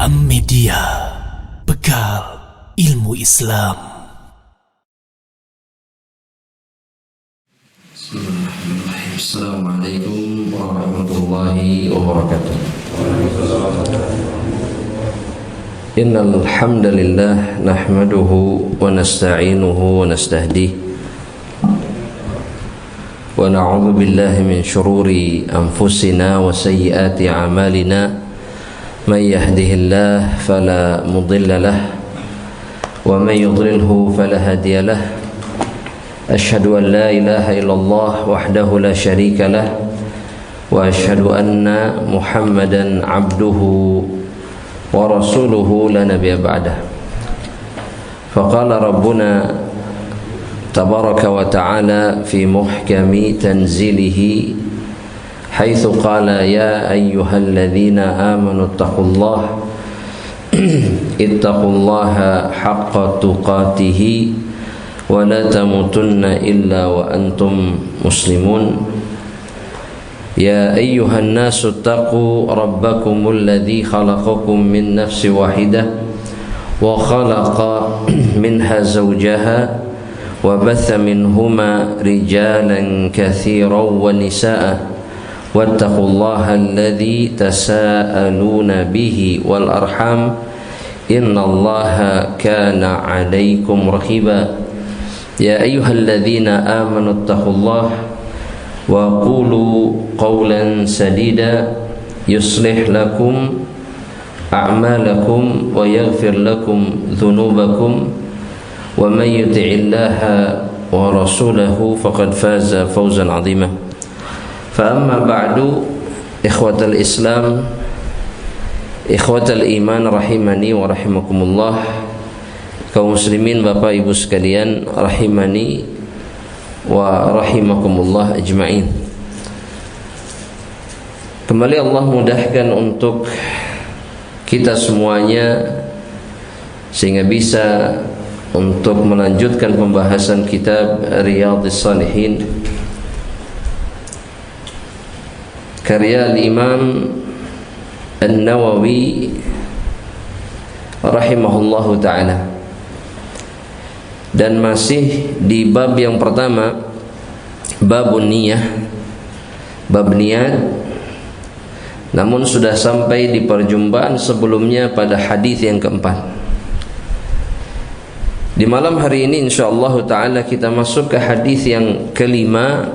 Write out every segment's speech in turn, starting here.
Am-Media, bekal ilmu Islam. Bismillahirrahmanirrahim. Assalamualaikum warahmatullahi wabarakatuh. Innal hamdalillah nahmaduhu wa nasta'inuhu wa nastahdihi wa na'udzu billahi min shururi anfusina wa sayyiati a'malina. من يهده الله فلا مضل له ومن يضلله فلا هادي له أشهد أن لا إله إلا الله وحده لا شريك له وأشهد أن محمدا عبده ورسوله لا نبي بعده فقال ربنا تبارك وتعالى في محكم تنزيله حيث قال يا أيها الذين آمنوا اتقوا الله حق تقاته ولا تموتن إلا وأنتم مسلمون يا أيها الناس اتقوا ربكم الذي خلقكم من نفس واحدة وخلق منها زوجها وبث منهما رجالا كثيرا ونساء واتقوا الله الذي تساءلون به والأرحام إن الله كان عليكم رقيبا يا أيها الذين آمنوا اتقوا الله وقولوا قولا سديدا يصلح لكم أعمالكم ويغفر لكم ذنوبكم ومن يطع الله ورسوله فقد فاز فوزا عظيما فأما بعد إخوة الإسلام إخوة الإيمان rahimani wa rahimakumullah, kaum muslimin bapak ibu sekalian rahimani wa rahimakumullah ajma'in. Kembali Allah mudahkan untuk kita semuanya sehingga bisa untuk melanjutkan pembahasan kitab Riyadhis Shalihin karya Imam An-Nawawi rahimahullahu ta'ala, dan masih di bab yang pertama, babun niyah, bab niat. Namun sudah sampai di perjumpaan sebelumnya pada hadis yang keempat. Di malam hari ini insyaallah ta'ala kita masuk ke hadis yang kelima,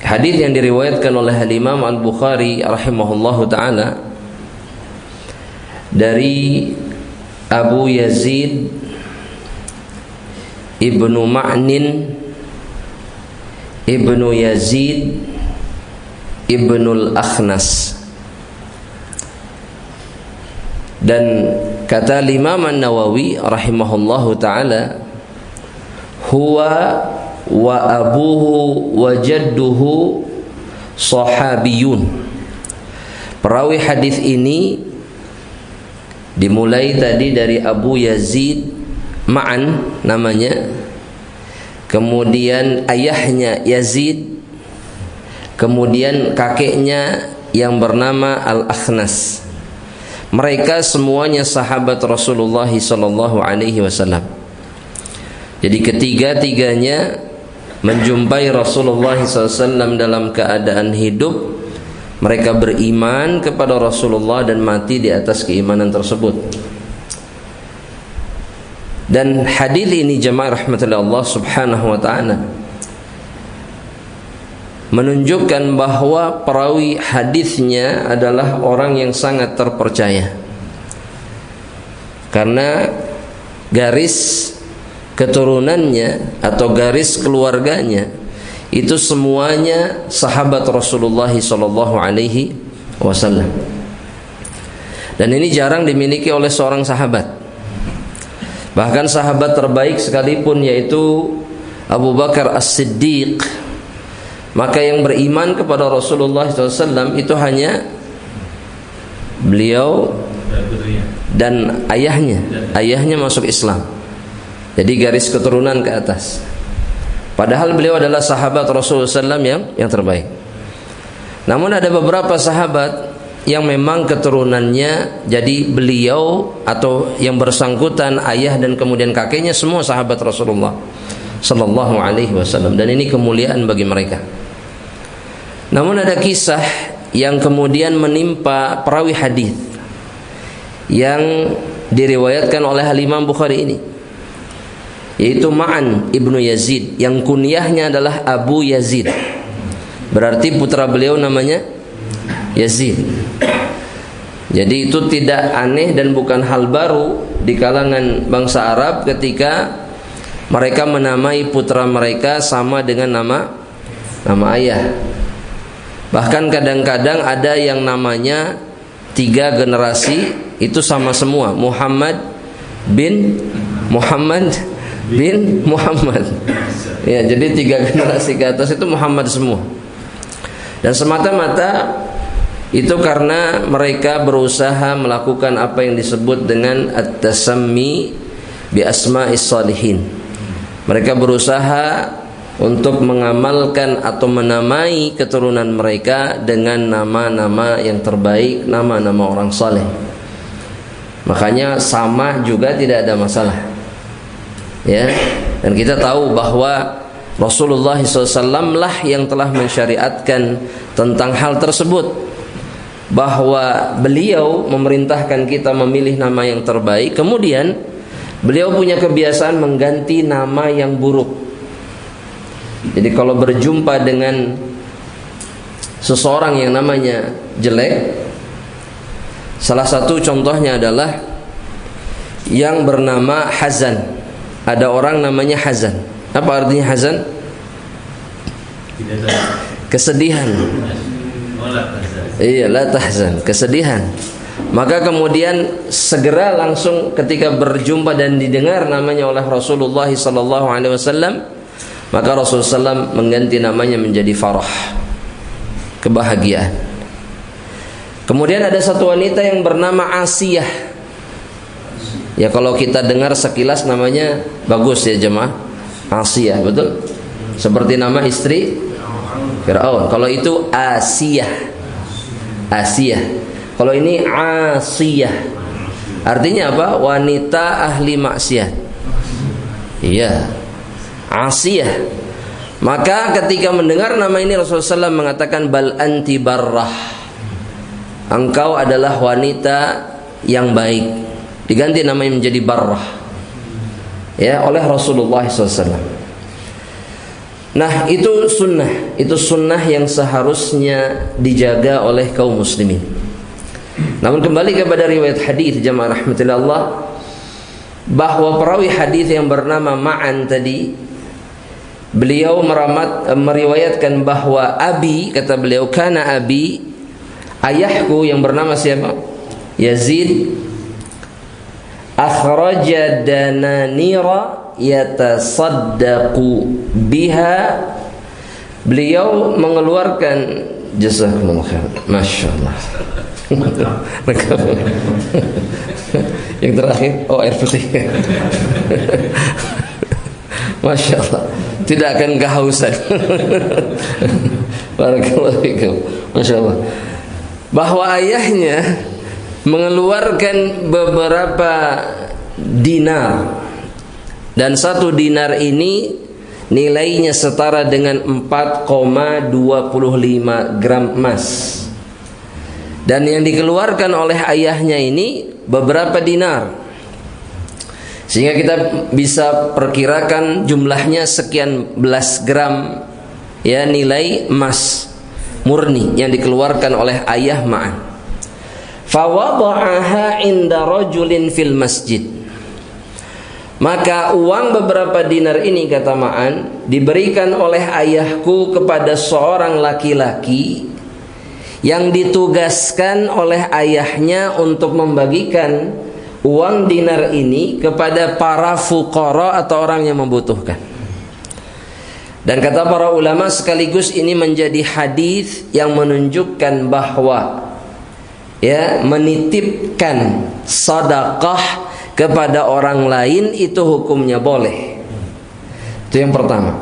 hadis yang diriwayatkan oleh Imam Al-Bukhari rahimahullahu ta'ala dari Abu Yazid Ibnu Ma'nin Ibnu Yazid Ibnul Akhnas. Dan kata Imam An-Nawawi rahimahullahu ta'ala, huwa wa abuhu wa jadduhu sahabiyun. Perawi hadis ini dimulai tadi dari Abu Yazid Ma'an namanya, kemudian ayahnya Yazid, kemudian kakeknya yang bernama Al-Akhnas. Mereka semuanya sahabat Rasulullah sallallahu alaihi wasallam. Jadi ketiga-tiganya menjumpai Rasulullah SAW dalam keadaan hidup. Mereka beriman kepada Rasulullah dan mati di atas keimanan tersebut. Dan hadis ini jemaah rahmatullah Allah subhanahu wa ta'ala menunjukkan bahwa perawi hadisnya adalah orang yang sangat terpercaya, karena garis keturunannya atau garis keluarganya itu semuanya sahabat Rasulullah sallallahu alaihi wasallam. Dan ini jarang dimiliki oleh seorang sahabat. Bahkan sahabat terbaik sekalipun, yaitu Abu Bakar As-Siddiq, maka yang beriman kepada Rasulullah SAW itu hanya beliau dan ayahnya. Ayahnya masuk Islam. Jadi garis keturunan ke atas. Padahal beliau adalah sahabat Rasulullah SAW yang terbaik. Namun ada beberapa sahabat yang memang keturunannya, jadi beliau atau yang bersangkutan ayah dan kemudian kakeknya semua sahabat Rasulullah sallallahu alaihi wasallam, dan ini kemuliaan bagi mereka. Namun ada kisah yang kemudian menimpa perawi hadis yang diriwayatkan oleh Imam Bukhari ini, yaitu Ma'an ibnu Yazid yang kunyahnya adalah Abu Yazid. Berarti putra beliau namanya Yazid. Jadi itu tidak aneh dan bukan hal baru di kalangan bangsa Arab ketika mereka menamai putra mereka sama dengan nama ayah. Bahkan kadang-kadang ada yang namanya 3 generasi itu sama semua, Muhammad bin Muhammad bin Muhammad. Ya, jadi 3 generasi ke atas itu Muhammad semua. Dan semata-mata itu karena mereka berusaha melakukan apa yang disebut dengan at-tasammi bi asma'is salihin. Mereka berusaha untuk mengamalkan atau menamai keturunan mereka dengan nama-nama yang terbaik, nama-nama orang saleh. Makanya sama juga tidak ada masalah. Ya, dan kita tahu bahwa Rasulullah SAW lah yang telah mensyariatkan tentang hal tersebut, bahwa beliau memerintahkan kita memilih nama yang terbaik. Kemudian beliau punya kebiasaan mengganti nama yang buruk. Jadi kalau berjumpa dengan seseorang yang namanya jelek, salah satu contohnya adalah yang bernama Hazan. Ada orang namanya Hazan. Apa artinya Hazan? Kesedihan. Iya, la tahzan, kesedihan. Maka kemudian segera langsung ketika berjumpa dan didengar namanya oleh Rasulullah SAW, maka Rasulullah SAW mengganti namanya menjadi Farah, kebahagiaan. Kemudian ada satu wanita yang bernama Asiyah. Ya, kalau kita dengar sekilas namanya bagus ya jemaah, Asiyah, betul? Seperti nama istri Fir'aun. Kalau itu Asiyah. Asiyah. Kalau ini Asiyah. Artinya apa? Wanita ahli maksiat. Iya. Asiyah. Maka ketika mendengar nama ini Rasulullah SAW mengatakan bal anti barrah. Engkau adalah wanita yang baik. Diganti namanya menjadi barrah. Ya, oleh Rasulullah SAW. Nah, itu sunnah yang seharusnya dijaga oleh kaum muslimin. Namun kembali kepada riwayat hadis jamaah rahmatillah, bahwa perawi hadis yang bernama Ma'an tadi, beliau meriwayatkan bahwa abi, kata beliau, kana abi, ayahku yang bernama siapa? Yazid, akhraja dananira yatasaddaqu biha. Beliau mengeluarkan, jazakumullah khair, masyaallah. Yang terakhir, air putih. Masyaallah, tidak akan kehausan. Barakallahu fikum. Masyaallah. Bahwa ayahnya mengeluarkan beberapa dinar, dan 1 dinar ini nilainya setara dengan 4,25 gram emas. Dan yang dikeluarkan oleh ayahnya ini beberapa dinar, sehingga kita bisa perkirakan jumlahnya sekian belas gram, ya, nilai emas murni yang dikeluarkan oleh ayah Ma'an. Fawada'aha inda rajulin fil masjid. Maka uang beberapa dinar ini, kata Ma'an, diberikan oleh ayahku kepada seorang laki-laki yang ditugaskan oleh ayahnya untuk membagikan uang dinar ini kepada para fuqara atau orang yang membutuhkan. Dan kata para ulama, sekaligus ini menjadi hadis yang menunjukkan bahwa, ya, menitipkan sedekah kepada orang lain itu hukumnya boleh. Itu yang pertama.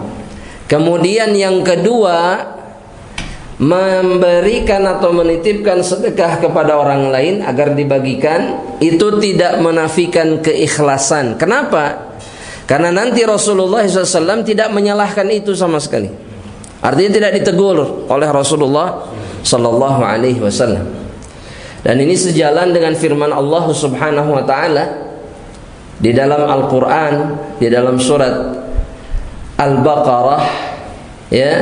Kemudian yang kedua, memberikan atau menitipkan sedekah kepada orang lain agar dibagikan, itu tidak menafikan keikhlasan. Kenapa? Karena nanti Rasulullah SAW tidak menyalahkan itu sama sekali. Artinya tidak ditegur oleh Rasulullah SAW. Dan ini sejalan dengan firman Allah Subhanahu wa taala di dalam Al-Qur'an, di dalam surat Al-Baqarah, ya.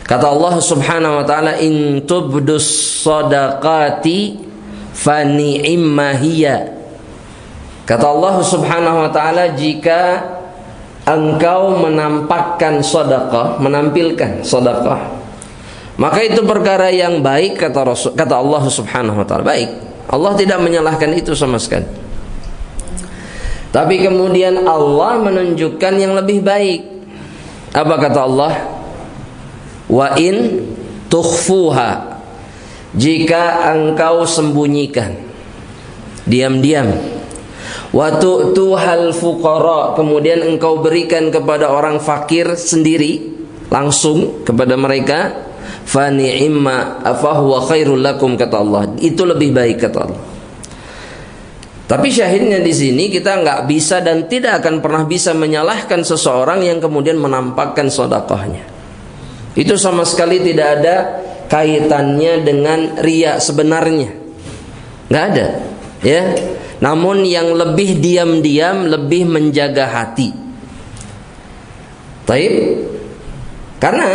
Kata Allah Subhanahu wa taala, in tubdus shadaqati fa ni'imma hiya. Kata Allah Subhanahu wa taala, jika engkau menampakkan sedekah, menampilkan sedekah, maka itu perkara yang baik, kata Allah Subhanahu wa taala. Baik. Allah tidak menyalahkan itu sama sekali. Tapi kemudian Allah menunjukkan yang lebih baik. Apa kata Allah? Wa in tukhfuha, jika engkau sembunyikan diam-diam, wa tu'tuhal fuqara, kemudian engkau berikan kepada orang fakir sendiri langsung kepada mereka, fa ni'imma fa huwa khairul lakum, kata Allah, itu lebih baik, kata Allah. Tapi syahidnya di sini kita nggak bisa dan tidak akan pernah bisa menyalahkan seseorang yang kemudian menampakkan sedekahnya. Itu sama sekali tidak ada kaitannya dengan riya sebenarnya, nggak ada, ya. Namun yang lebih diam-diam, lebih menjaga hati. Taib, karena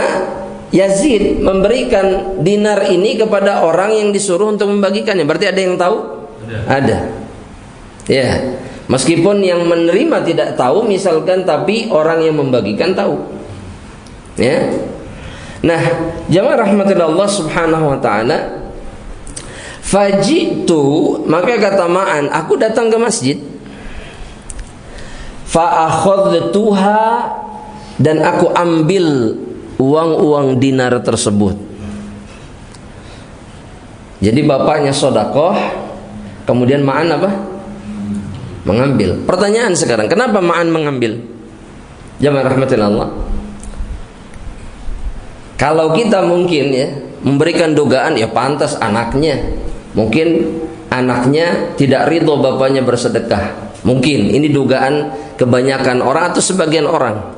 Yazid memberikan dinar ini kepada orang yang disuruh untuk membagikannya. Berarti ada yang tahu? Ada. Ya, meskipun yang menerima tidak tahu misalkan, tapi orang yang membagikan tahu. Ya. Nah, jamaah rahmatillah Allah Subhanahu wa taala, fajitu, maka kata Ma'an, aku datang ke masjid, fa akhadtuha, dan aku ambil uang-uang dinar tersebut. Jadi bapaknya sedekah, kemudian Ma'an apa? Mengambil. Pertanyaan sekarang, kenapa Ma'an mengambil? Jamaah rahmatillah Allah, kalau kita mungkin ya memberikan dugaan, ya pantas anaknya, mungkin anaknya tidak ridho bapaknya bersedekah. Mungkin ini dugaan kebanyakan orang atau sebagian orang,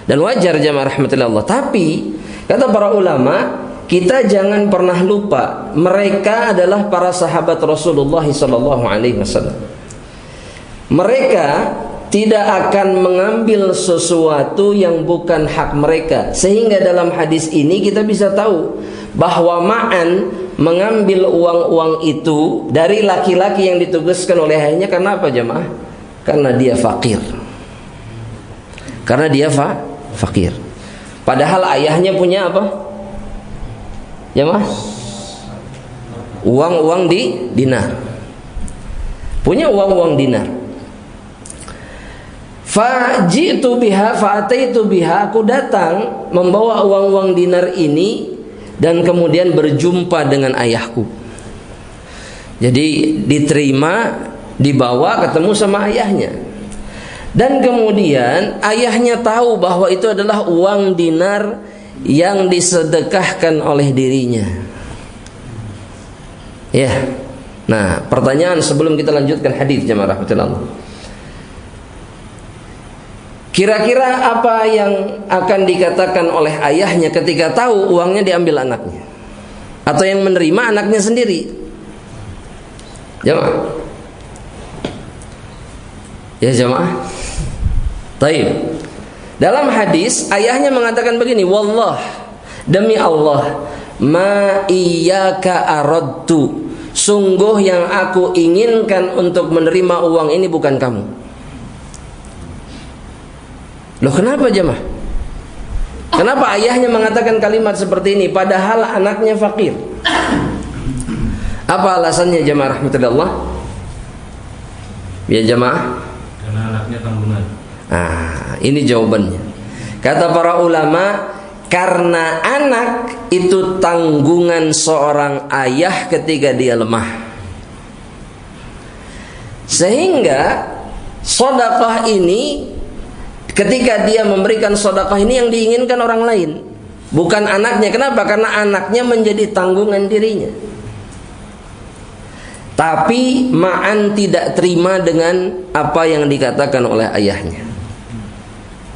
dan wajar jamaah rahmatillah Allah. Tapi kata para ulama, kita jangan pernah lupa mereka adalah para sahabat Rasulullah SAW. Mereka tidak akan mengambil sesuatu yang bukan hak mereka. Sehingga dalam hadis ini kita bisa tahu bahwa Ma'an mengambil uang-uang itu dari laki-laki yang ditugaskan oleh ayahnya. Karena apa jemaah? Karena dia fakir. Karena dia fakir. Padahal ayahnya punya apa? Jemaah? Uang-uang di dinar. Punya uang-uang dinar. Fajitu biha, fa'ataitu biha, aku datang membawa uang-uang dinar ini dan kemudian berjumpa dengan ayahku. Jadi diterima, dibawa, ketemu sama ayahnya. Dan kemudian ayahnya tahu bahwa itu adalah uang dinar yang disedekahkan oleh dirinya. Ya. Nah, pertanyaan sebelum kita lanjutkan hadis jemaah rahmatullah. Kira-kira apa yang akan dikatakan oleh ayahnya ketika tahu uangnya diambil anaknya? Atau yang menerima anaknya sendiri? Jemaah? Ya jemaah? Taib. Dalam hadis ayahnya mengatakan begini, wallah, demi Allah, ma iyyaka aradtu, sungguh yang aku inginkan untuk menerima uang ini bukan kamu. Loh, kenapa jemaah? Kenapa ayahnya mengatakan kalimat seperti ini padahal anaknya fakir? Apa alasannya jemaah rahmatullah? Ya jemaah? Karena anaknya tanggungan. Ini jawabannya. Kata para ulama, karena anak itu tanggungan seorang ayah ketika dia lemah. Sehingga sedekah ini, ketika dia memberikan sedekah ini yang diinginkan orang lain. bukan anaknya. Kenapa? Karena anaknya menjadi tanggungan dirinya. Tapi Ma'an tidak terima dengan apa yang dikatakan oleh ayahnya.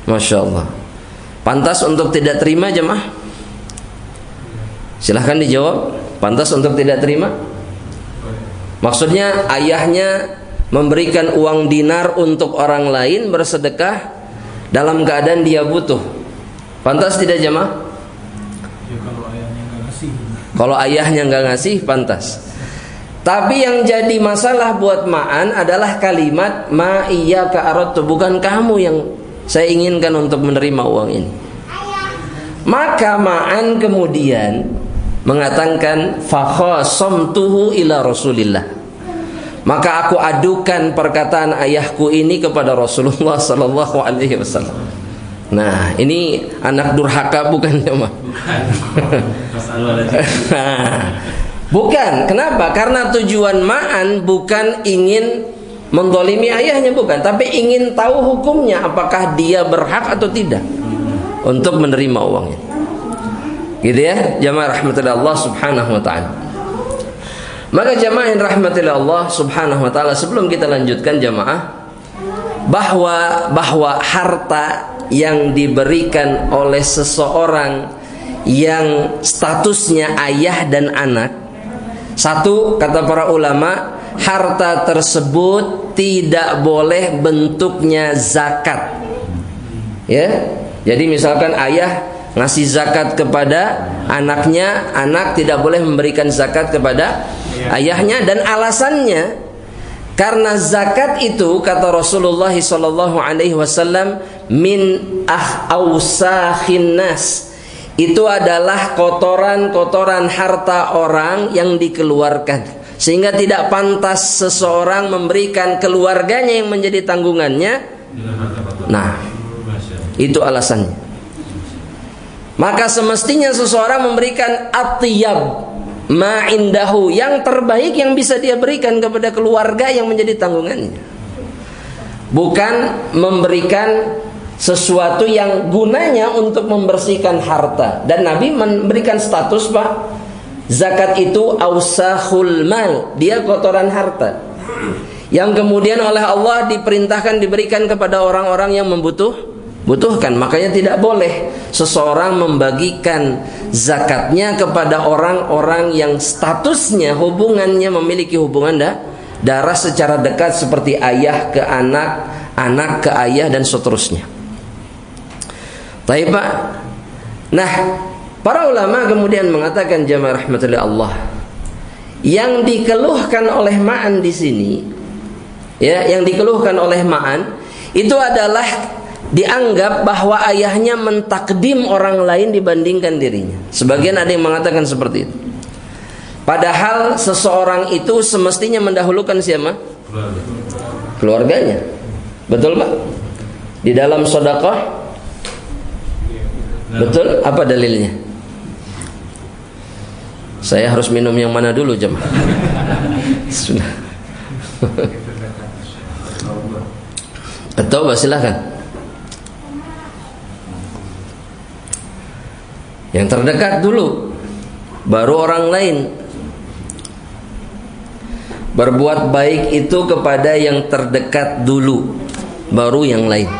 Masya Allah. Pantas untuk tidak terima jemaah? Silahkan dijawab. Pantas untuk tidak terima? Maksudnya ayahnya memberikan uang dinar untuk orang lain bersedekah dalam keadaan dia butuh. Pantas tidak jemaah? Ya, kalau ayahnya nggak ngasih. Kalau ayahnya nggak ngasih, pantas. Tapi yang jadi masalah buat Ma'an adalah kalimat ma iyyaka aradtu, bukan kamu yang saya inginkan untuk menerima uang ini. Maka Ma'an kemudian mengatakan fa khasamtuhu ila Rasulillah. Maka aku adukan perkataan ayahku ini kepada Rasulullah sallallahu alaihi wasallam. Nah, ini anak durhaka bukan cuma? Bukan. Kenapa? Karena tujuan Ma'an bukan ingin mendolimi ayahnya, bukan, tapi ingin tahu hukumnya, apakah dia berhak atau tidak untuk menerima uangnya. Gitu ya, jamaah rahmatillah Allah subhanahu wa ta'ala. Maka jamaah yang rahmatillah Allah subhanahu wa ta'ala, sebelum kita lanjutkan jamaah, bahwa harta yang diberikan oleh seseorang yang statusnya ayah dan anak, satu, kata para ulama, harta tersebut tidak boleh bentuknya zakat. Ya, jadi misalkan ayah ngasih zakat kepada anaknya, anak tidak boleh memberikan zakat kepada ayahnya, dan alasannya karena zakat itu, kata Rasulullah sallallahu alaihi wasallam, min awsakhin nas, itu adalah kotoran-kotoran harta orang yang dikeluarkan, sehingga tidak pantas seseorang memberikan keluarganya yang menjadi tanggungannya. Nah, itu alasannya. Maka semestinya seseorang memberikan atyab ma indahu, yang terbaik yang bisa dia berikan kepada keluarga yang menjadi tanggungannya, bukan memberikan sesuatu yang gunanya untuk membersihkan harta. Dan Nabi memberikan status, Pak, zakat itu ausahul mal, dia kotoran harta yang kemudian oleh Allah diperintahkan diberikan kepada orang-orang yang membutuhkan. Makanya tidak boleh seseorang membagikan zakatnya kepada orang-orang yang statusnya, hubungannya, memiliki hubungan darah secara dekat, seperti ayah ke anak, anak ke ayah, dan seterusnya. Baik, Pak. Nah, para ulama kemudian mengatakan, jamaah rahmatullah Allah, yang dikeluhkan oleh Ma'an di sini, ya, yang dikeluhkan oleh Ma'an itu adalah dianggap bahwa ayahnya mentakdim orang lain dibandingkan dirinya. Sebagian ada yang mengatakan seperti itu. Padahal seseorang itu semestinya mendahulukan siapa? Keluarganya. Betul, Pak? Di dalam sedekah, betul? Apa dalilnya? Saya harus minum yang mana dulu, jemaah? Sudah. Atau silahkan. Yang terdekat dulu, baru orang lain. Berbuat baik itu kepada yang terdekat dulu, baru yang lain.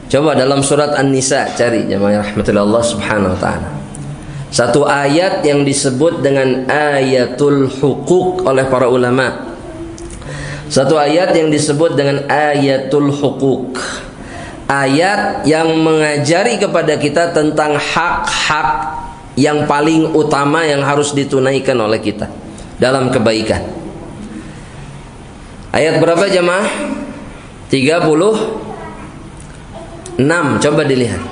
Coba dalam surat An-Nisa cari, jemaah rahmatullah Allah subhanahu wa ta'ala, satu ayat yang disebut dengan ayatul hukuk oleh para ulama. Satu ayat yang disebut dengan ayatul hukuk, ayat yang mengajari kepada kita tentang hak-hak yang paling utama yang harus ditunaikan oleh kita dalam kebaikan. Ayat berapa jemaah? 36. Coba dilihat.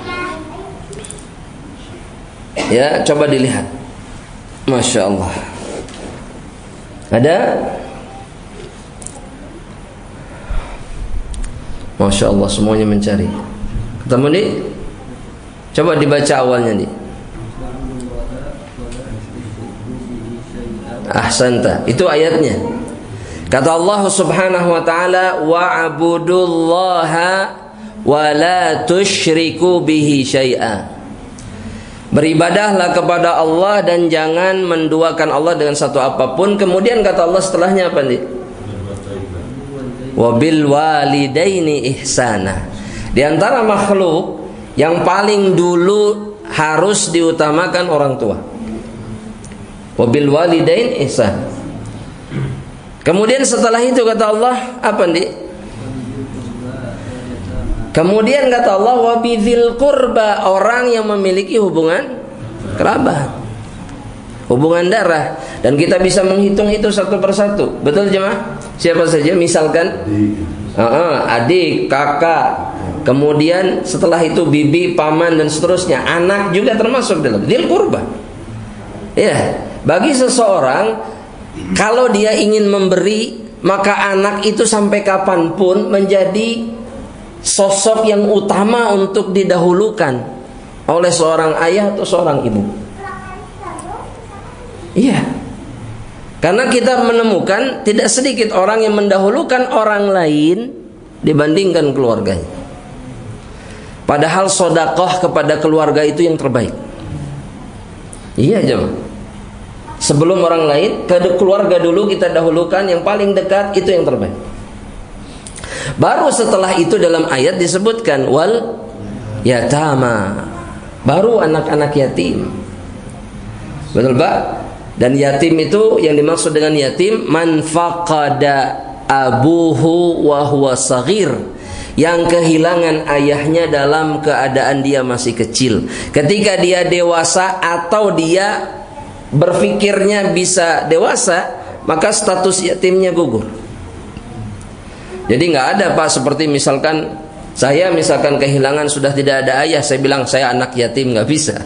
Ya, coba dilihat. Masya Allah. Ada? Masya Allah, semuanya mencari. Ketemu nih? Coba dibaca awalnya nih. Ahsanta, itu ayatnya. Kata Allah subhanahu wa ta'ala, wa'budullaha wa la tusyriku bihi syai'a. Beribadahlah kepada Allah dan jangan menduakan Allah dengan satu apapun. Kemudian kata Allah setelahnya apa nih? Wabil walidaini ihsana. Di antara makhluk yang paling dulu harus diutamakan orang tua. Wabil walidain ihsan. Kemudian setelah itu kata Allah apa nih? Kemudian kata Allah wabidzil qurba, orang yang memiliki hubungan kerabat, hubungan darah, dan kita bisa menghitung itu satu persatu. Betul jemaah? Siapa saja? Misalkan adik, kakak, kemudian setelah itu bibi, paman dan seterusnya. Anak juga termasuk dalam dzil qurba. Ya, bagi seseorang kalau dia ingin memberi, maka anak itu sampai kapanpun menjadi sosok yang utama untuk didahulukan oleh seorang ayah atau seorang ibu. Iya. Karena kita menemukan tidak sedikit orang yang mendahulukan orang lain dibandingkan keluarganya. Padahal sedekah kepada keluarga itu yang terbaik. Iya jemaah. Sebelum orang lain, ke keluarga dulu kita dahulukan, yang paling dekat itu yang terbaik. Baru setelah itu dalam ayat disebutkan wal yatama, baru anak-anak yatim. Betul Pak? Dan yatim itu yang dimaksud dengan yatim man faqada abuhu wa huwa saghir, yang kehilangan ayahnya dalam keadaan dia masih kecil. Ketika dia dewasa atau dia berpikirnya bisa dewasa, maka status yatimnya gugur. Jadi nggak ada Pak seperti misalkan saya kehilangan sudah tidak ada ayah, saya bilang saya anak yatim, nggak bisa.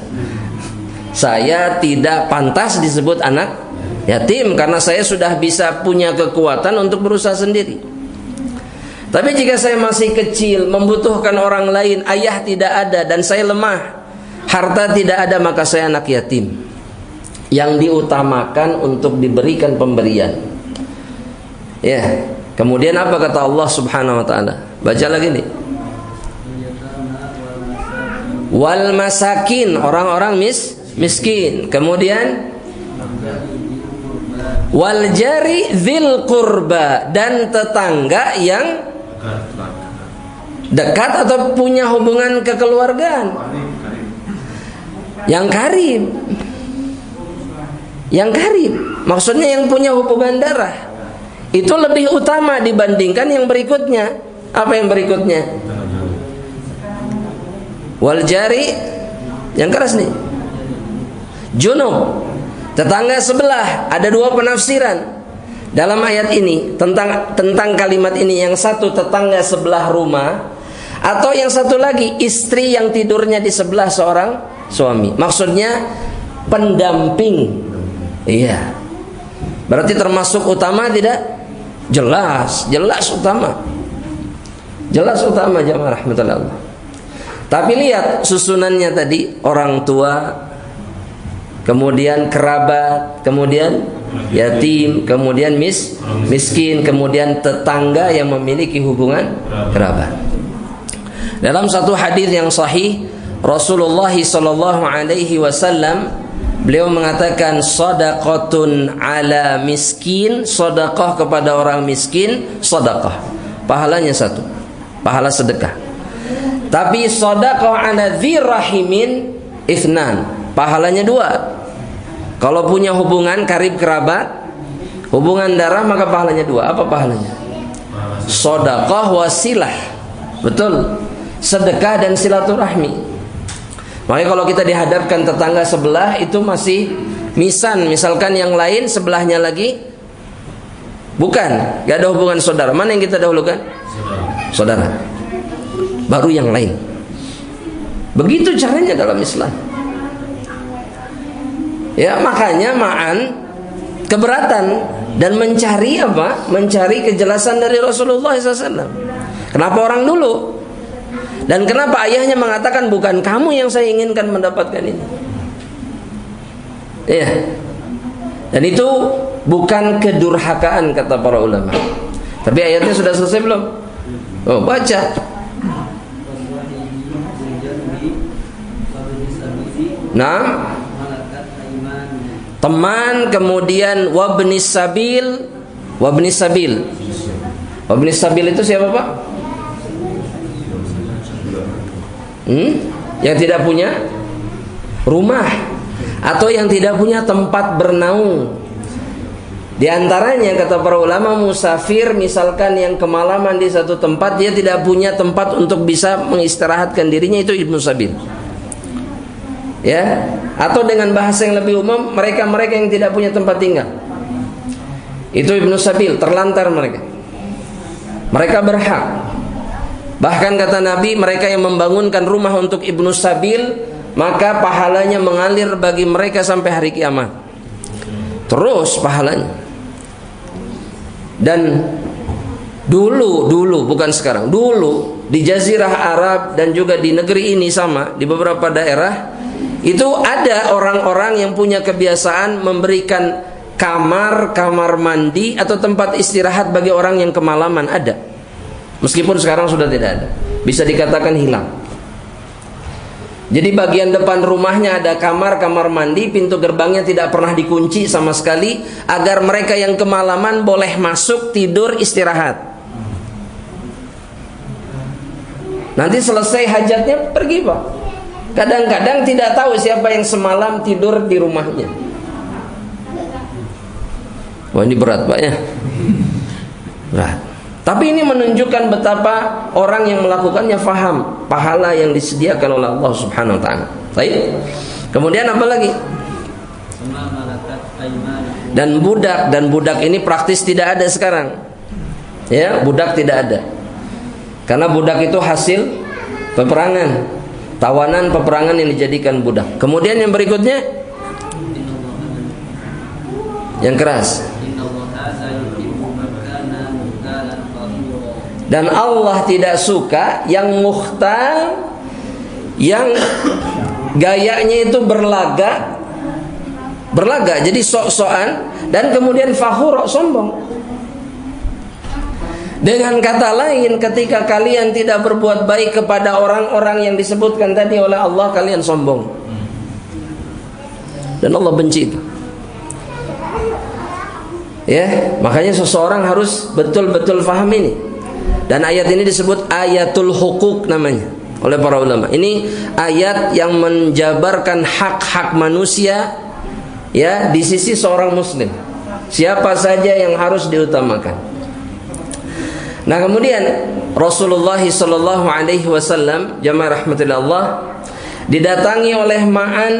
Saya tidak pantas disebut anak yatim karena saya sudah bisa punya kekuatan untuk berusaha sendiri. Tapi jika saya masih kecil, membutuhkan orang lain, ayah tidak ada dan saya lemah, harta tidak ada, maka saya anak yatim yang diutamakan untuk diberikan pemberian. Ya. Kemudian apa kata Allah Subhanahu wa taala? Baca lagi nih. Wal masakin, orang-orang miskin. Kemudian wal jari dzil qurba, dan tetangga yang dekat atau punya hubungan kekeluargaan. Yang karib. Yang karib, maksudnya yang punya hubungan darah. Itu lebih utama dibandingkan yang berikutnya. Apa yang berikutnya? Wal jari, yang keras nih, junub, tetangga sebelah. Ada dua penafsiran dalam ayat ini tentang kalimat ini. Yang satu tetangga sebelah rumah, atau yang satu lagi istri yang tidurnya di sebelah seorang suami. Maksudnya pendamping. Iya. Berarti termasuk utama tidak? Jelas utama. Jelas utama jamaah rahmatullah. Tapi lihat susunannya tadi, orang tua, kemudian kerabat, kemudian yatim, kemudian miskin, kemudian tetangga yang memiliki hubungan kerabat. Dalam satu hadis yang sahih, Rasulullah sallallahu alaihi wasallam beliau mengatakan shadaqatun ala miskin, sedekah kepada orang miskin, sedekah pahalanya satu, pahala sedekah. Tapi shadaqah ala dzirrahimin itsnan, pahalanya dua. Kalau punya hubungan karib kerabat, hubungan darah, maka pahalanya dua. Apa pahalanya? Shadaqah wasilah. Betul, sedekah dan silaturahmi. Makanya kalau kita dihadapkan tetangga sebelah itu masih misalkan yang lain sebelahnya lagi bukan, gak ada hubungan saudara. Mana yang kita dahulukan? Saudara. Baru yang lain. Begitu caranya dalam Islam. Ya, makanya ma'an keberatan dan mencari apa? Mencari kejelasan dari Rasulullah SAW. Kenapa orang dulu? Dan kenapa ayahnya mengatakan bukan kamu yang saya inginkan mendapatkan ini? Iya. Dan itu bukan kedurhakaan kata para ulama. Tapi ayatnya sudah selesai belum? Oh, baca. Nah, teman, kemudian wabnis sabil. Wabnis sabil. Wabnis sabil itu siapa, Pak? Yang tidak punya rumah atau yang tidak punya tempat bernaung. Di antaranya kata para ulama, musafir misalkan yang kemalaman di satu tempat, dia tidak punya tempat untuk bisa mengistirahatkan dirinya, itu ibnu sabil. Ya, atau dengan bahasa yang lebih umum, mereka-mereka yang tidak punya tempat tinggal. Itu ibnu sabil, terlantar mereka. Mereka berhak. Bahkan kata Nabi, mereka yang membangunkan rumah untuk ibnu sabil, maka pahalanya mengalir bagi mereka sampai hari kiamat. Terus pahalanya. Dan dulu bukan sekarang, dulu di Jazirah Arab dan juga di negeri ini sama, di beberapa daerah itu ada orang-orang yang punya kebiasaan memberikan kamar mandi atau tempat istirahat bagi orang yang kemalaman, ada. Meskipun sekarang sudah tidak ada, bisa dikatakan hilang. Jadi bagian depan rumahnya ada kamar mandi, pintu gerbangnya tidak pernah dikunci sama sekali, agar mereka yang kemalaman boleh masuk, tidur, istirahat. Nanti selesai hajatnya pergi, Pak. Kadang-kadang tidak tahu siapa yang semalam tidur di rumahnya. Wah, ini berat, Pak, ya. Berat. Tapi ini menunjukkan betapa orang yang melakukannya faham pahala yang disediakan oleh Allah Subhanahu wa taala. Baik. Kemudian apa lagi? Dan budak ini praktis tidak ada sekarang. Ya, budak tidak ada. Karena budak itu hasil peperangan, tawanan peperangan yang dijadikan budak. Kemudian yang berikutnya yang keras. Dan Allah tidak suka yang mukhtal, yang gayanya itu berlaga, jadi sok-sokan, dan kemudian fakhur, sombong. Dengan kata lain, ketika kalian tidak berbuat baik kepada orang-orang yang disebutkan tadi oleh Allah, kalian sombong. Dan Allah benci itu. Ya, makanya seseorang harus betul-betul faham ini. Dan ayat ini disebut ayatul hukuk namanya oleh para ulama. Ini ayat yang menjabarkan hak-hak manusia, ya, di sisi seorang muslim. Siapa saja yang harus diutamakan. Nah, kemudian Rasulullah sallallahu alaihi wasallam, jamaah rahmatillah, didatangi oleh Ma'an,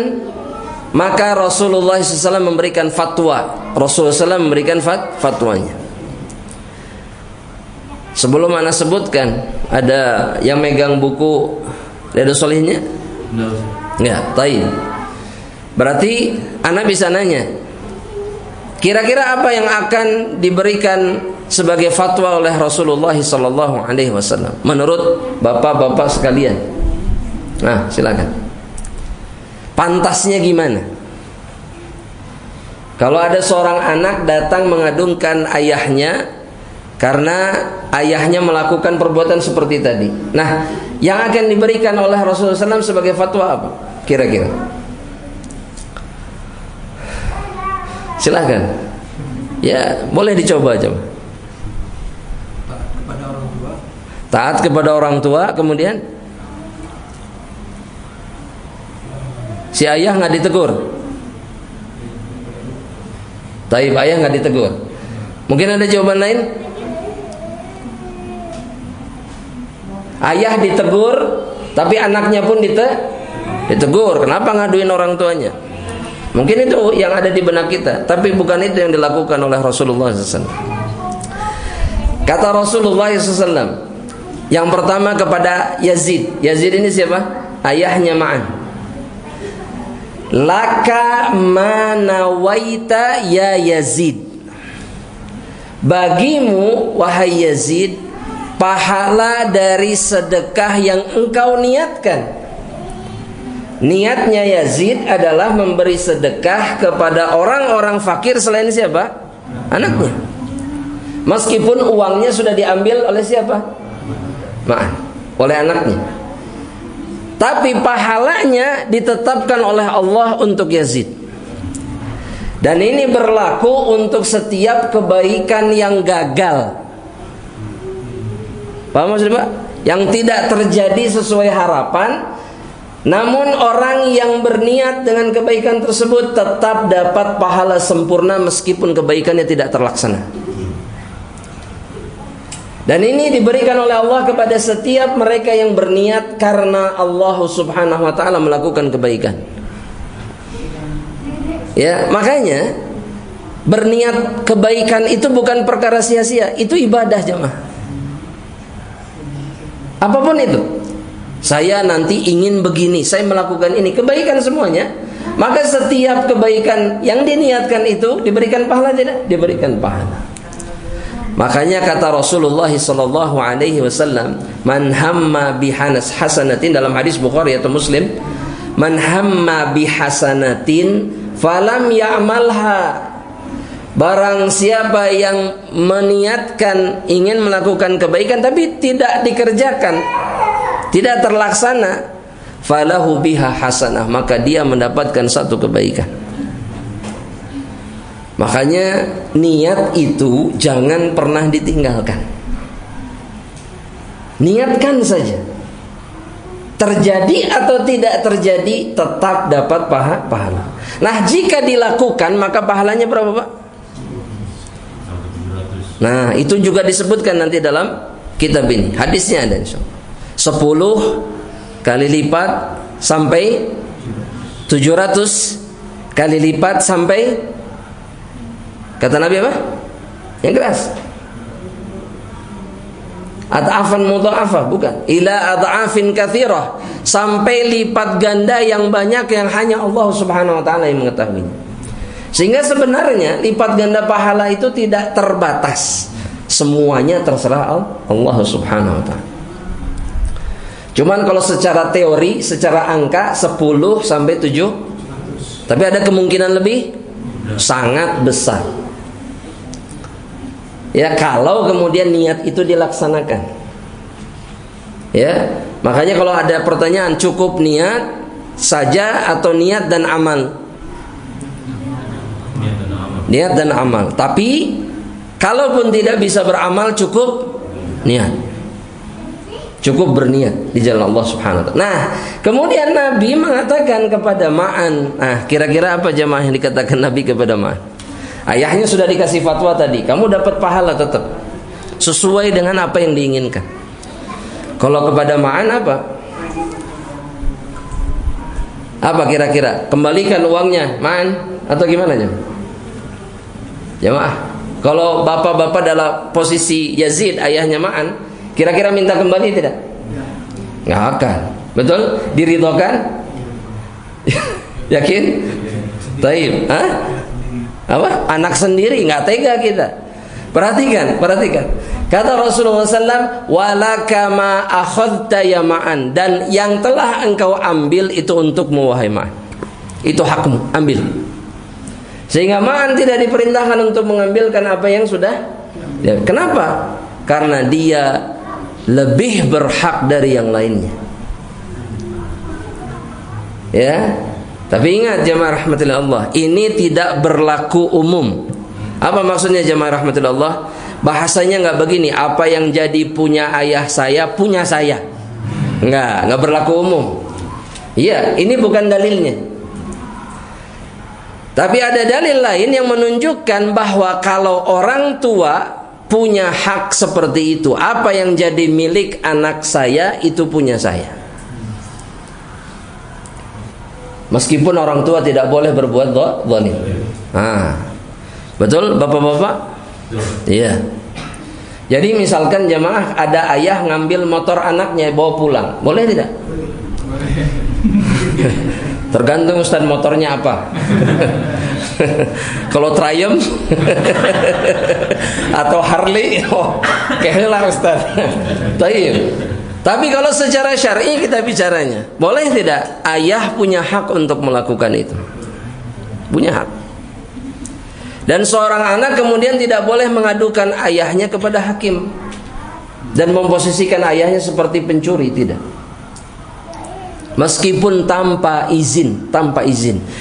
maka Rasulullah SAW memberikan fatwa. Rasulullah SAW memberikan fatwanya. Sebelum ana sebutkan, ada yang megang buku Riyadhus Shalihnya? Enggak, taib. Berarti ana bisa nanya, kira-kira apa yang akan diberikan sebagai fatwa oleh Rasulullah sallallahu alaihi wasallam menurut bapak-bapak sekalian? Nah, silakan. Pantasnya gimana? Kalau ada seorang anak datang mengadungkan ayahnya karena ayahnya melakukan perbuatan seperti tadi. Nah, yang akan diberikan oleh Rasulullah SAW sebagai fatwa apa? Kira-kira? Silahkan. Ya, boleh dicoba aja. Taat kepada orang tua. Taat kepada orang tua, kemudian si ayah nggak ditegur. Taib, ayah nggak ditegur. Mungkin ada jawaban lain? Ayah ditegur, tapi anaknya pun ditegur. Kenapa ngaduin orang tuanya? Mungkin itu yang ada di benak kita, tapi bukan itu yang dilakukan oleh Rasulullah SAW. Kata Rasulullah SAW, yang pertama kepada Yazid. Yazid ini siapa? Ayahnya Ma'an. Laka manawaita ya Yazid. Bagimu wahai Yazid, pahala dari sedekah yang engkau niatkan. Niatnya Yazid adalah memberi sedekah kepada orang-orang fakir selain siapa? Anaknya. Meskipun uangnya sudah diambil oleh siapa? Ma'an, oleh anaknya. tapi pahalanya ditetapkan oleh Allah untuk Yazid. Dan ini berlaku untuk setiap kebaikan yang gagal. Paham maksudnya Pak? Yang tidak terjadi sesuai harapan, namun orang yang berniat dengan kebaikan tersebut tetap dapat pahala sempurna meskipun kebaikannya tidak terlaksana. Dan ini diberikan oleh Allah kepada setiap mereka yang berniat karena Allah Subhanahu wa taala melakukan kebaikan. Ya, makanya berniat kebaikan itu bukan perkara sia-sia, itu ibadah jemaah. Apapun itu. Saya nanti ingin begini, saya melakukan ini, kebaikan semuanya. Maka setiap kebaikan yang diniatkan itu diberikan pahala tidak? Diberikan pahala. Makanya kata Rasulullah sallallahu alaihi wasallam, "Man hamma bihanas hasanatin," dalam hadis Bukhari atau Muslim, "Man hamma bihasanatin falam ya'malha." Barang siapa yang meniatkan ingin melakukan kebaikan tapi tidak dikerjakan, tidak terlaksana, falahu biha hasanah, maka dia mendapatkan satu kebaikan. Makanya niat itu jangan pernah ditinggalkan. Niatkan saja. Terjadi atau tidak terjadi tetap dapat pahala. Nah, jika dilakukan maka pahalanya berapa, Pak? Nah, itu juga disebutkan nanti dalam kitab ini. Hadisnya ada insyaallah. 10 kali lipat sampai 700 kali lipat sampai, kata Nabi apa? Yang keras. Ad'afan mudha'afah, bukan. Ila ad'afin katsirah, sampai lipat ganda yang banyak yang hanya Allah Subhanahu wa taala yang mengetahuinya. Sehingga sebenarnya lipat ganda pahala itu tidak terbatas. Semuanya terserah Allah Subhanahu wa taala. Cuman kalau secara teori, secara angka 10 sampai 7, tapi ada kemungkinan lebih sangat besar. Ya, kalau kemudian niat itu dilaksanakan. Ya, makanya kalau ada pertanyaan, cukup niat saja atau niat dan amal? Niat dan amal. Tapi kalaupun tidak bisa beramal, cukup niat. Cukup berniat di jalan Allah Subhanahu wa taala. Nah, kemudian Nabi mengatakan kepada Ma'an. Nah, kira-kira apa jemaah yang dikatakan Nabi kepada Ma'an? Ayahnya sudah dikasih fatwa tadi, kamu dapat pahala tetap sesuai dengan apa yang diinginkan. Kalau kepada Ma'an apa? Apa kira-kira? Kembalikan uangnya, Ma'an, atau gimana jemaah? Kalau bapak-bapak dalam posisi Yazid, ayahnya Ma'an, kira-kira minta kembali tidak? Nggak akan. Betul? Diridhokan? Yakin? Taib. Hah? Apa? Anak sendiri nggak tega kita. Perhatikan. Kata Rasulullah SAW, walaka ma akhadta ya Ma'an, dan yang telah engkau ambil itu untukmu wahai Ma'an. Itu hakmu, ambil. Sehingga Ma'an tidak diperintahkan untuk mengambilkan apa yang sudah. Ya, kenapa? Karena dia lebih berhak dari yang lainnya. Ya, tapi ingat jemaah rahmatillah Allah, ini tidak berlaku umum. Apa maksudnya jemaah rahmatillah Allah? Bahasanya nggak begini, apa yang jadi punya ayah saya, punya saya. Nggak berlaku umum. Iya, ini bukan dalilnya. Tapi ada dalil lain yang menunjukkan bahwa kalau orang tua punya hak seperti itu, apa yang jadi milik anak saya itu punya saya. Meskipun orang tua tidak boleh berbuat zalim. Betul bapak-bapak? Iya. Jadi misalkan jemaah ada ayah ngambil motor anaknya bawa pulang, boleh tidak? Tergantung Ustaz motornya apa. Kalau Triumph atau Harley, kayaknya Ustaz. Tapi kalau secara syar'i kita bicaranya, boleh tidak ayah punya hak untuk melakukan itu? Punya hak. Dan seorang anak kemudian tidak boleh mengadukan ayahnya kepada hakim dan memposisikan ayahnya seperti pencuri, tidak. meskipun tanpa izin,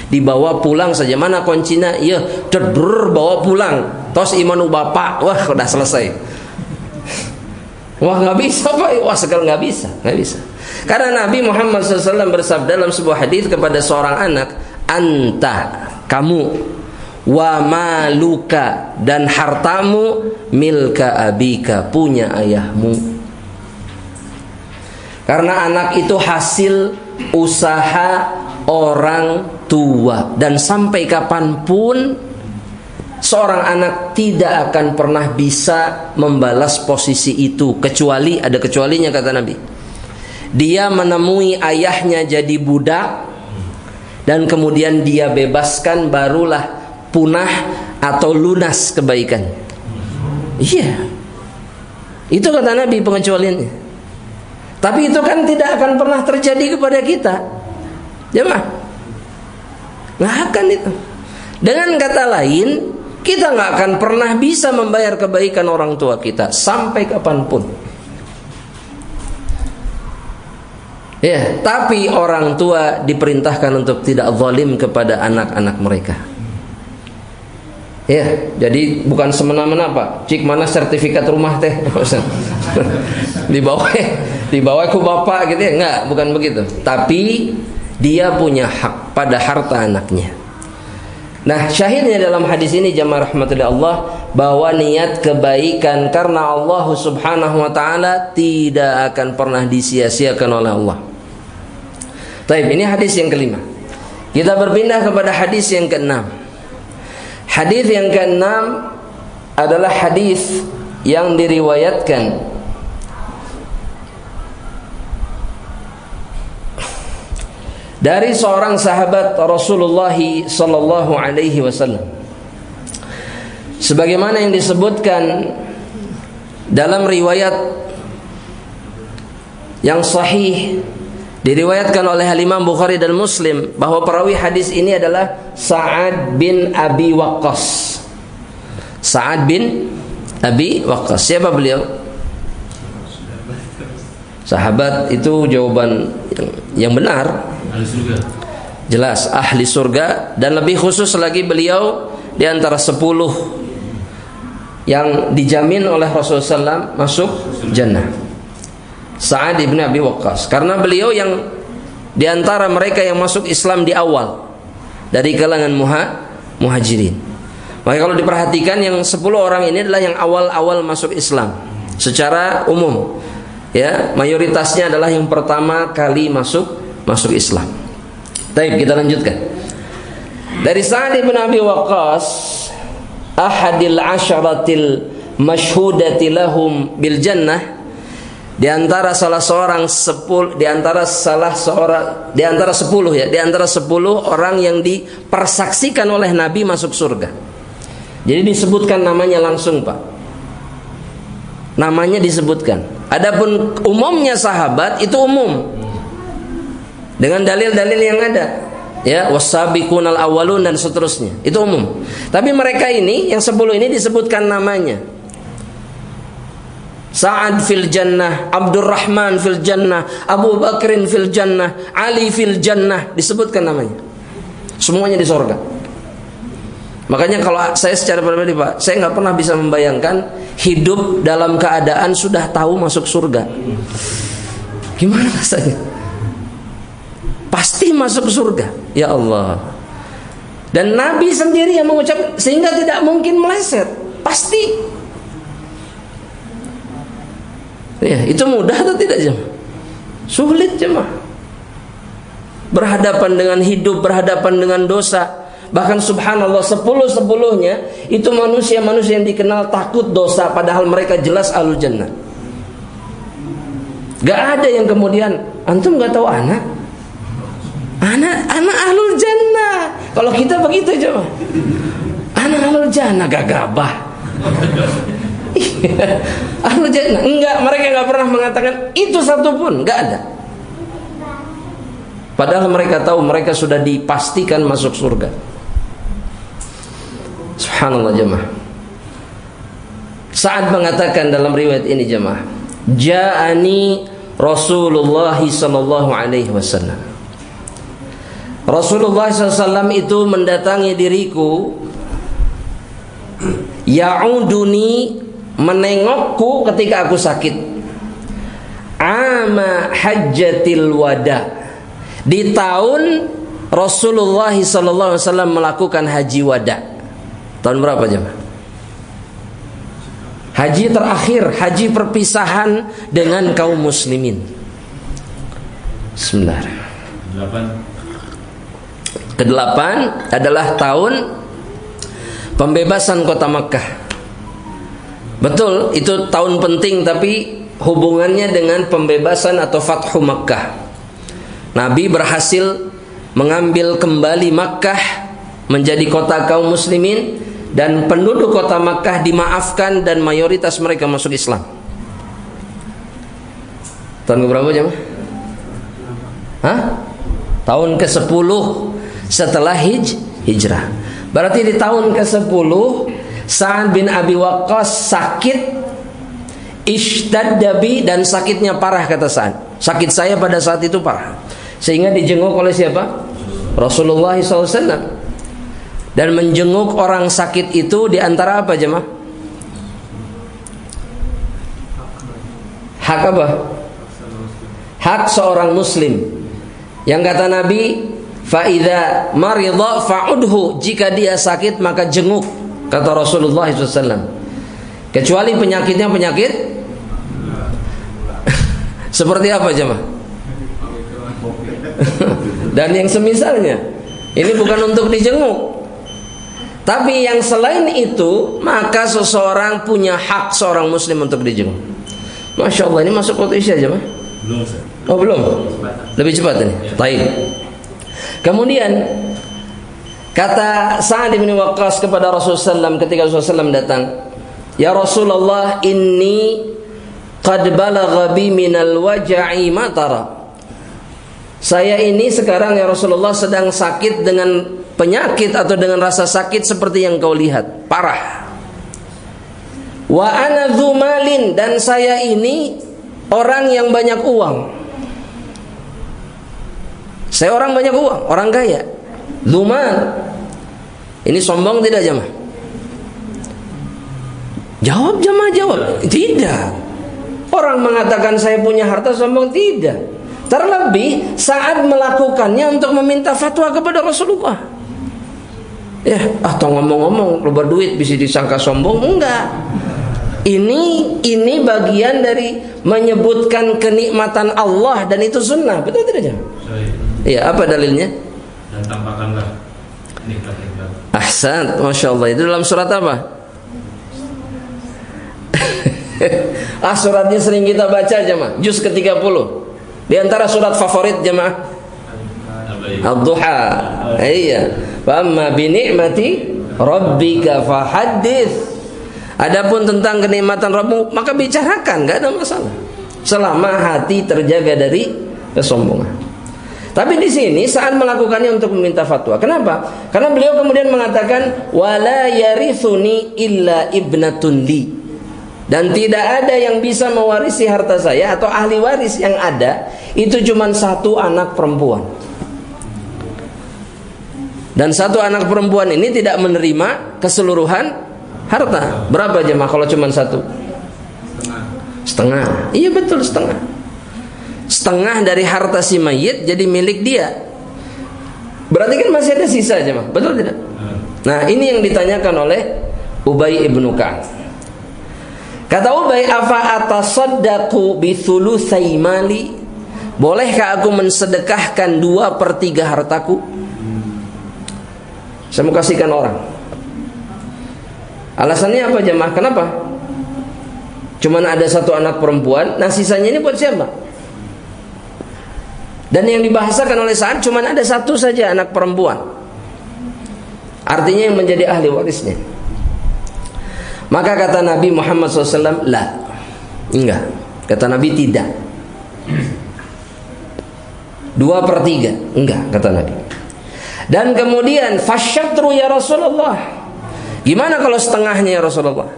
dibawa pulang saja. Mana kuncinya? Ya, ceder bawa pulang. Tos imanu bapak, wah udah selesai. Wah nggak bisa Pak, wah sekarang nggak bisa. Karena Nabi Muhammad SAW bersabda dalam sebuah hadis kepada seorang anak, anta, kamu, wa maluka, dan hartamu, milka abika, punya ayahmu. Karena anak itu hasil usaha orang tua, dan sampai kapanpun seorang anak tidak akan pernah bisa membalas posisi itu, kecuali, ada kecualinya kata Nabi, dia menemui ayahnya jadi budak dan kemudian dia bebaskan, barulah punah atau lunas kebaikan. Iya, itu kata Nabi pengecualiannya. Tapi itu kan tidak akan pernah terjadi kepada kita, jemaah. Nggak akan itu. Dengan kata lain, kita nggak akan pernah bisa membayar kebaikan orang tua kita sampai kapanpun. Ya, tapi orang tua diperintahkan untuk tidak zalim kepada anak-anak mereka. Ya, jadi bukan semena-mena Pak. Cik mana sertifikat rumah teh? dibawa ke bapak gitu ya? Enggak, bukan begitu. Tapi dia punya hak pada harta anaknya. Nah, syahidnya dalam hadis ini jamaah rahmatullah Allah, bahwa niat kebaikan karena Allah Subhanahu wa taala tidak akan pernah disia-siakan oleh Allah. Baik, ini hadis yang kelima. Kita berpindah kepada hadis yang keenam. Hadis yang keenam adalah hadis yang diriwayatkan dari seorang sahabat Rasulullah sallallahu alaihi wasallam, sebagaimana yang disebutkan dalam riwayat yang sahih diriwayatkan oleh Imam Bukhari dan Muslim, bahwa perawi hadis ini adalah Sa'ad bin Abi Waqqas. Sa'ad bin Abi Waqqas. Siapa beliau? Sahabat itu jawaban yang benar. Ahli surga. Jelas ahli surga, dan lebih khusus lagi beliau di antara 10 yang dijamin oleh Rasulullah SAW masuk jannah. Sa'ad ibn Abi Waqqas, karena beliau yang di antara mereka yang masuk Islam di awal dari kalangan muhajirin. Maka kalau diperhatikan yang 10 orang ini adalah yang awal-awal masuk Islam secara umum. Ya, mayoritasnya adalah yang pertama kali masuk Islam. Baik, kita lanjutkan. Dari Sa'ad ibn Abi Waqqas, ahadil asyaratil masyhudati lahum bil jannah, di antara 10 orang yang dipersaksikan oleh Nabi masuk surga. Jadi disebutkan namanya langsung Pak. Namanya disebutkan. Adapun umumnya sahabat itu umum dengan dalil-dalil yang ada. Ya, wasabiqunal awwalun dan seterusnya. Itu umum. Tapi mereka ini yang 10 ini disebutkan namanya. Sa'ad fil jannah, Abdurrahman fil jannah, Abu Bakrin fil jannah, Ali fil jannah, disebutkan namanya. Semuanya di surga. Makanya kalau saya secara pribadi Pak, saya nggak pernah bisa membayangkan hidup dalam keadaan sudah tahu masuk surga. Gimana rasanya? Pasti masuk surga, ya Allah. Dan Nabi sendiri yang mengucap, sehingga tidak mungkin meleset. Pasti. Ya, itu mudah atau tidak jemaah? Sulit jemaah. Berhadapan dengan hidup, berhadapan dengan dosa. Bahkan subhanallah 10-10-nya itu manusia-manusia yang dikenal takut dosa, padahal mereka jelas ahlul jannah. Gak ada yang kemudian antum gak tahu anak ahlul jannah. Kalau kita begitu jemaah, anak ahlul jannah gagabah. Ahlul jannah enggak, mereka enggak pernah mengatakan itu satu pun, enggak ada. Padahal mereka tahu mereka sudah dipastikan masuk surga. Subhanallah jemaah. Sa'ad mengatakan dalam riwayat ini jemaah, ja'ani Rasulullah sallallahu alaihi wasallam. Rasulullah SAW itu mendatangi diriku, ya'uduni, menengokku ketika aku sakit, ama hajjatil wada, di tahun Rasulullah SAW melakukan haji wada. Tahun berapa jemaah? Haji terakhir, haji perpisahan dengan kaum muslimin. Bismillahirrahmanirrahim. Kedelapan adalah tahun pembebasan kota Makkah. Betul, itu tahun penting, tapi hubungannya dengan pembebasan atau Fathu Makkah. Nabi berhasil mengambil kembali Makkah menjadi kota kaum muslimin, dan penduduk kota Makkah dimaafkan dan mayoritas mereka masuk Islam. Tahun berapa jemaah? Tahun ke-10 setelah hijrah. Berarti di tahun ke-10 Sa'ad bin Abi Waqqas sakit, ishtadda bi, dan sakitnya parah kata Sa'ad. Sakit saya pada saat itu parah, sehingga dijenguk oleh siapa? Rasulullah SAW. Dan menjenguk orang sakit itu diantara apa jemaah? Hak apa? Hak seorang muslim. Yang kata Nabi, fa'idha maridha fa'udhu, jika dia sakit maka jenguk, kata Rasulullah SAW. Kecuali penyakitnya penyakit seperti apa jemaah? Dan yang semisalnya. Ini bukan untuk dijenguk. Tapi yang selain itu, maka seseorang punya hak seorang muslim untuk dijenguk. Masya Allah, ini masuk waktu Isya jemaah? Belum, Ustaz. Oh belum? Lebih cepat ini? Baik. Kemudian kata Sa'ad bin Waqqas kepada Rasulullah SAW ketika Rasulullah SAW datang, ya Rasulullah, inni qad balagha bi minal waja'i ma tara. Saya ini sekarang ya Rasulullah sedang sakit dengan penyakit atau dengan rasa sakit seperti yang kau lihat, parah. Wa ana dzu malin, dan saya ini orang yang banyak uang. Saya orang banyak uang, orang kaya. Dzumal. Ini sombong tidak jemaah? Jawab jemaah, jawab. Tidak. Orang mengatakan saya punya harta sombong, tidak. Terlebih saat melakukannya untuk meminta fatwa kepada Rasulullah. Ya, atau ngomong-ngomong lu berduit bisa disangka sombong? Enggak. Ini bagian dari menyebutkan kenikmatan Allah, dan itu sunnah, betul tidak jemaah? Iya, apa dalilnya? Dan tampakkanlah nikmat-nikmat. Ahsan, Masya Allah. Itu dalam surat apa? Suratnya sering kita baca jemaah, juz ke-30. Di antara surat favorit jemaah, Ad-Duha. Iya. Fa amma bi ni'mati rabbika fahaddits. Adapun tentang kenikmatan Rabbmu, maka bicarakan, enggak ada masalah. Selama hati terjaga dari kesombongan. Tapi di sini saat melakukannya untuk meminta fatwa. Kenapa? Karena beliau kemudian mengatakan wala yarithuni illa ibnatun li. Dan tidak ada yang bisa mewarisi harta saya, atau ahli waris yang ada itu cuma satu anak perempuan. Dan satu anak perempuan ini tidak menerima keseluruhan harta. Berapa jemaah kalau cuma satu? Setengah. Iya betul, setengah. Setengah dari harta si mayit jadi milik dia. Berarti kan masih ada sisa jemaah, betul tidak? Nah, ini yang ditanyakan oleh Ubay ibnu Ka'ab. Kata Ubay, afa atasaddaqu bi thulutsai mali? Bolehkah aku mensedekahkan 2/3 hartaku? Saya mau kasihkan orang. Alasannya apa jemaah? Kenapa? Cuman ada satu anak perempuan, nah sisanya ini buat siapa? Dan yang dibahasakan oleh Sa'ad cuman ada satu saja anak perempuan. Artinya yang menjadi ahli warisnya. Maka kata Nabi Muhammad SAW, la, enggak. Kata Nabi tidak. 2/3, enggak, kata Nabi. Dan kemudian fasyatru ya Rasulullah. Gimana kalau setengahnya ya Rasulullah?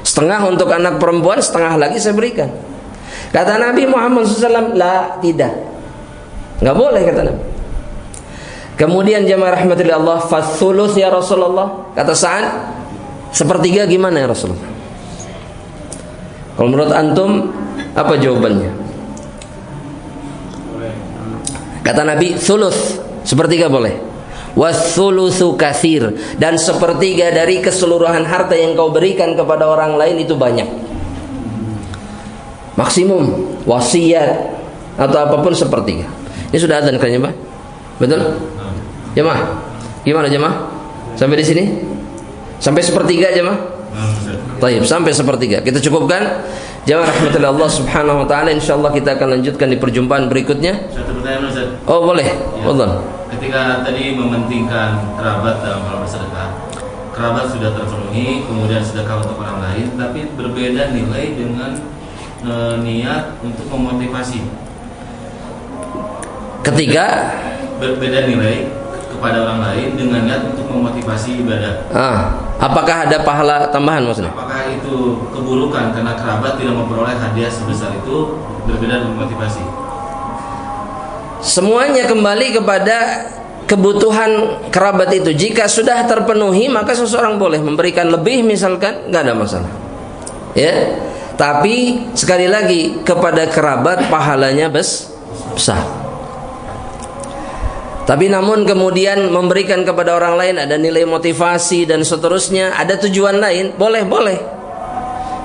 Setengah untuk anak perempuan, setengah lagi saya berikan. Kata Nabi Muhammad SAW, la, tidak. Enggak boleh, kata Nabi. Kemudian jamaah rahmatillah Allah, fathuluth ya Rasulullah. Kata Sa'ad, sepertiga gimana ya Rasulullah? Kalau menurut antum apa jawabannya? Kata Nabi, thuluth, sepertiga boleh. Wathuluthu katsir, dan sepertiga dari keseluruhan harta yang kau berikan kepada orang lain itu banyak. Maksimum wasiat atau apapun sepertiga. Ini sudah adzan kayaknya, Pak. Betul? Jemaah. Gimana jemaah? Sampai di sini? Sampai sepertiga jemaah? Baik, sampai sepertiga. Kita cukupkan. Jamaah rahmatullah Allah Subhanahu wa taala, insyaallah kita akan lanjutkan di perjumpaan berikutnya. Satu pertanyaan Ustaz. Oh, boleh. Ya. Ketika tadi mementingkan kerabat dalam hal bersedekah, kerabat sudah terpenuhi, kemudian sedekah untuk orang lain, tapi berbeda nilai dengan niat untuk memotivasi. Ketika berbeda nilai kepada orang lain dengan niat untuk memotivasi ibadah. Apakah ada pahala tambahan maksudnya? Apakah itu keburukan karena kerabat tidak memperoleh hadiah sebesar itu, berbeda dengan motivasi? Semuanya kembali kepada kebutuhan kerabat itu. Jika sudah terpenuhi, maka seseorang boleh memberikan lebih misalkan, nggak ada masalah. Ya. Tapi sekali lagi kepada kerabat pahalanya besar. Tapi namun kemudian memberikan kepada orang lain ada nilai motivasi dan seterusnya, ada tujuan lain, boleh.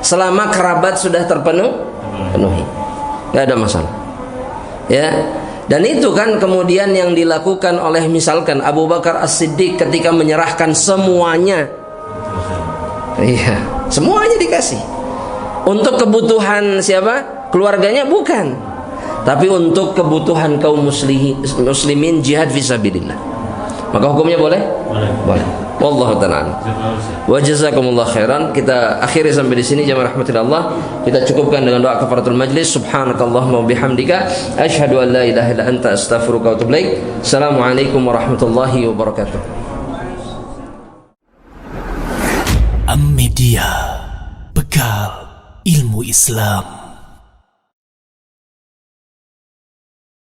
Selama kerabat sudah terpenuhi, nggak ada masalah. Ya. Dan itu kan kemudian yang dilakukan oleh misalkan Abu Bakar As-Siddiq ketika menyerahkan semuanya. Iya, semuanya dikasih. Untuk kebutuhan siapa? Keluarganya bukan. Tapi untuk kebutuhan kaum muslimin jihad fisabilillah. Maka hukumnya boleh? Boleh. Wallahu ta'ala. Wa jazakumullah khairan. Kita akhiri sampai di sini jamaah rahmatillah. Kita cukupkan dengan doa kafaratul majlis. Subhanakallahumma wa bihamdika asyhadu an la ilaha illa anta astaghfiruka wa atubu ilaik. Assalamualaikum warahmatullahi wabarakatuh. Am Media, bekal ilmu Islam.